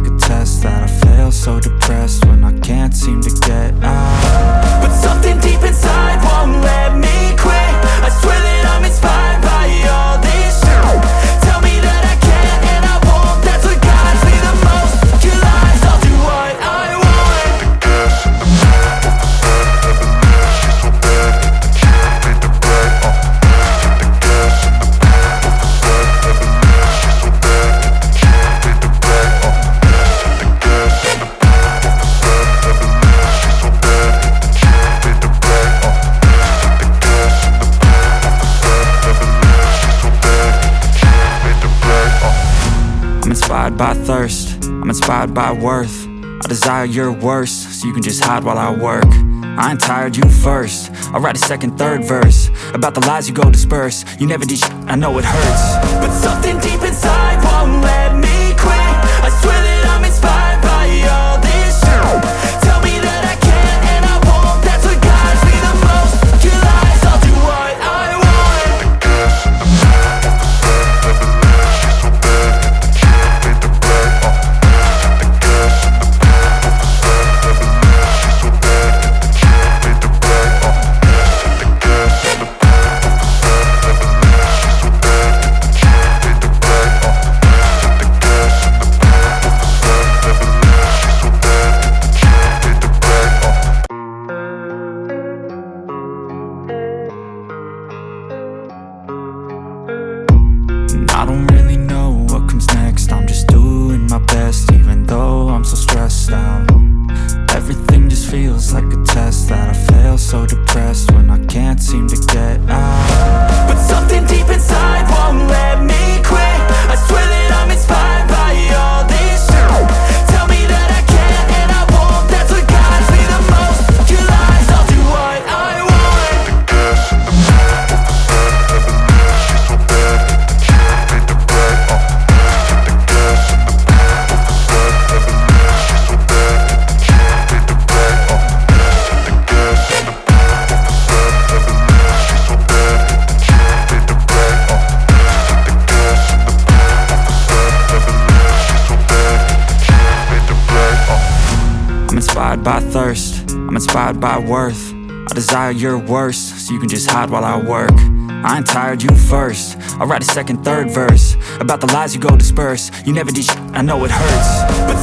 like a test that I fail, so depressed when I can't seem to get out. But something deep inside won't let me quit. I swear that I'm inspired by all this shit. Tell me that I can and I won't. That's what guides me the most. Your lies, I'll do what I want. I'm inspired by thirst, I'm inspired by worth. I desire your worst, so you can just hide while I work. I ain't tired, you first. I'll write a second, third verse about the lies you go disperse. You never did shit, I know it hurts. But something deep inside won't let me quit. I swear that I'm inspired by all this shit. Tell me that I can and I won't. That's what guides me the most. Your lies, I'll do what I want. I don't really know what comes next. I'm just doing my best, even though I'm so stressed out. Everything just feels like a test that I fail, so depressed when I can't seem to get out. But something deep inside won't let me quit. I swear that I'm inspired by all this shit. Tell me that I can and I won't. That's what guides me the most. Your lies, I'll do what I want. I'm inspired by thirst, I'm inspired by worth. I desire your worst, so you can just hide while I work. I ain't tired, you first. I'll write a second, third verse about the lies you go disperse. You never did shit, I know it hurts. But